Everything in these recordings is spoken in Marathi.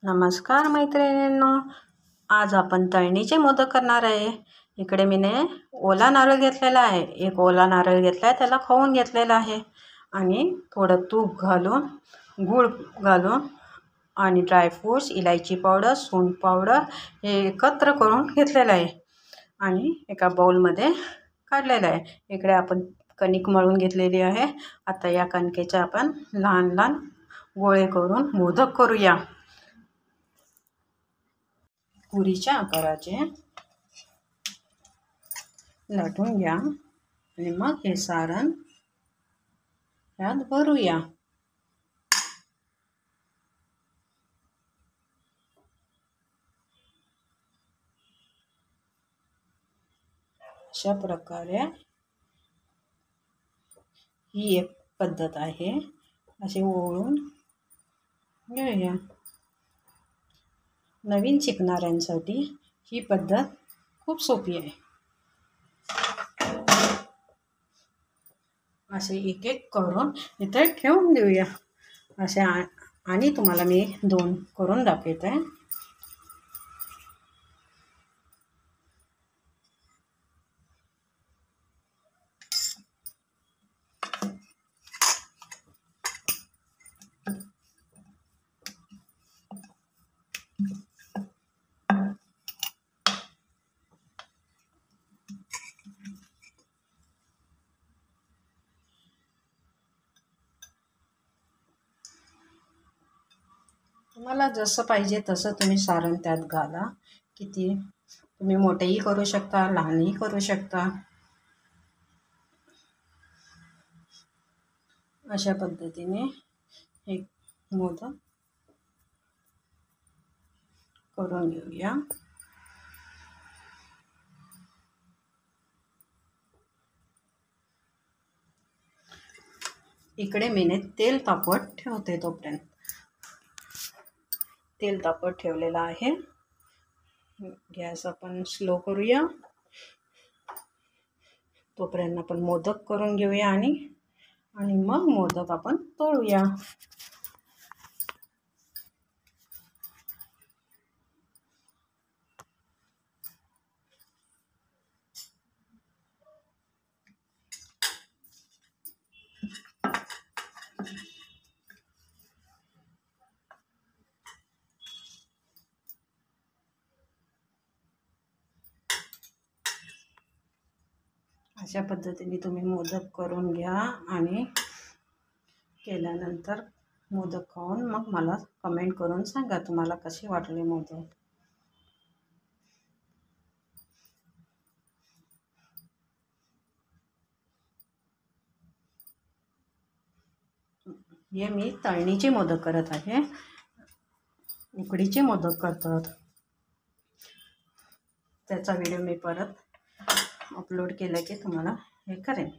नमस्कार मैत्रिणींनो, आज आपण तळणीचे मोदक करणार आहे। इकडे मीने ओला नारळ घेतलेला आहे, एक ओला नारळ घेतला आहे, त्याला खवून घेतलेला आहे आणि थोडं तूप घालून गूळ घालून आणि ड्रायफ्रूट्स, इलायची पावडर, सूंठ पावडर हे एकत्र करून घेतलेलं आहे आणि एका बाउलमध्ये काढलेलं आहे। इकडे आपण कणिक मळून घेतलेली आहे। आता या कणकेचे आपण लहान लहान गोळे करून मोदक करूया। पुरीच्या आकाराचे लाटून घ्या आणि मग हे सारण यात भरूया। अशा प्रकारे ही एक पद्धत आहे। असे ओळून घेऊया। नवीन शिकणाऱ्यांसाठी ही पद्धत खूप सोपी आहे। असे एक एक करून इथे ठेवून देऊया। असे आणि तुम्हाला मी 2 करून दाखवते। तुम्हाला जसं पाहिजे तसं तुम्ही सारण त्यात घाला। किती तुम्ही मोठेही करू शकता, लहानही करू शकता। अशा पद्धतीने एक मोदक करून घेऊया। इकडे मीने तेल तापत ठेवते। तोपर्यंत तेल तापत ठेवलेलं आहे। गॅस आपण स्लो करूया। तोपर्यंत आपण मोदक करून घेऊया आणि मग मोदक आपण तळूया। अशा पद्धतीने तुम्ही मोदक करून घ्या आणि केल्यानंतर मोदक खाऊन मग मला कमेंट करून सांगा तुम्हाला कसे वाटले मोदक। हे मी तळणीचे मोदक करत आहे। उकडीचे मोदक करतात त्याचा व्हिडिओ मी परत अपलोड केला की तुम्हाला हे करेन।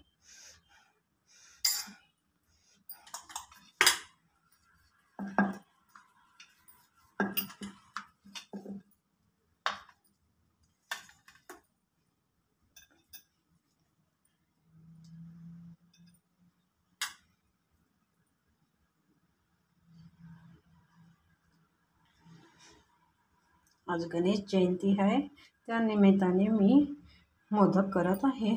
आज गणेश जयंती आहे, त्या निमित्ताने मी मोदक करत आहे।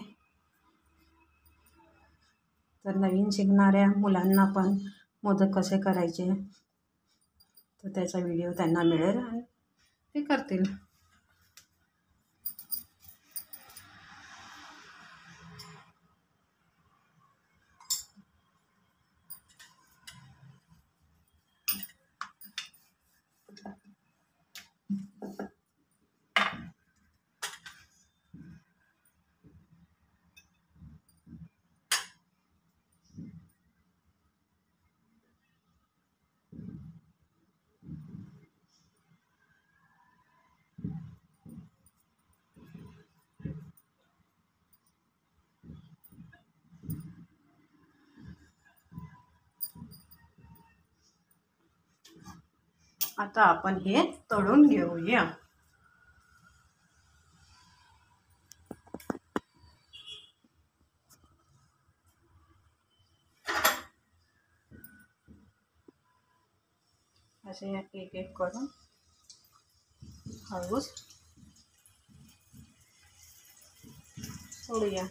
तर नवीन शिकणाऱ्या मुलांना पण मोदक कसे करायचे तर त्याचा व्हिडिओ त्यांना मिळेल आणि ते करतील। आता आपण हे तळून घेऊया। असे एक एक करून हळूच सोडूया.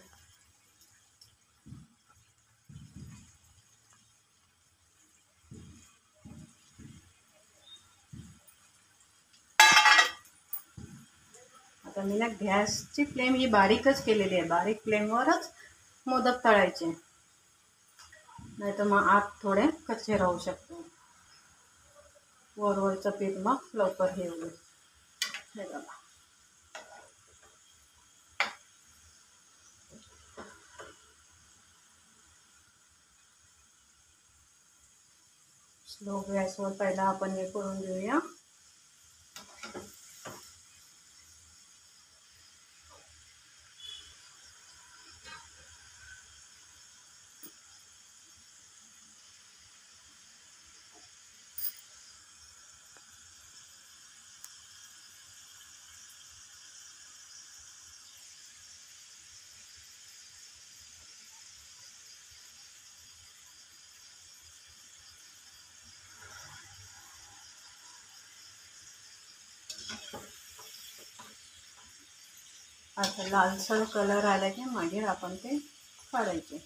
आता मी ना गॅसची फ्लेम ही बारीकच केलेली आहे. बारीक फ्लेमवरच मोदक तळायचे, नाही तर मग आत थोडे कच्चे राहू शकतो. वरवरचं पीठ मग लवकर हे होईल. हे बघा, स्लो गॅसवर पहिला आपण हे करून घेऊया. आता लालसर कलर आला की मागे आपण ते काढायचे.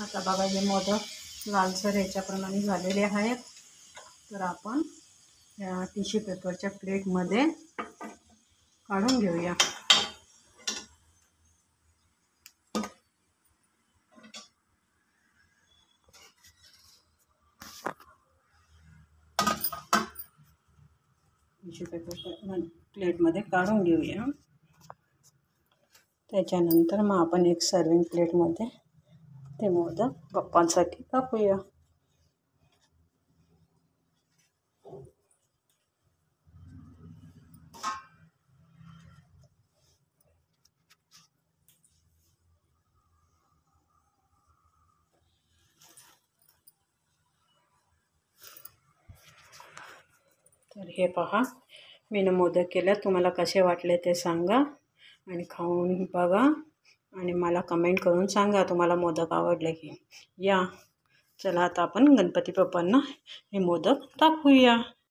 आता बघा, हे मोदक लालसर ह्याच्याप्रमाणे झालेले आहेत. तर आपण या टिश्यू पेपरच्या प्लेटमध्ये काढून घेऊया. टिश्यू पेपर प्लेटमध्ये काढून घेऊया. त्याच्यानंतर मग आपण एक सर्विंग प्लेटमध्ये ते मोदक बाप्पांसाठी कापूया. तर हे पहा, मी मोदक केलं. तुम्हाला कसे वाटले ते सांगा आणि खाऊन बघा आणि मला कमेंट करून सांगा तुम्हाला मोदक आवडले की. या चला, आता आपण गणपती बाप्पांना हे मोदक दाखवूया.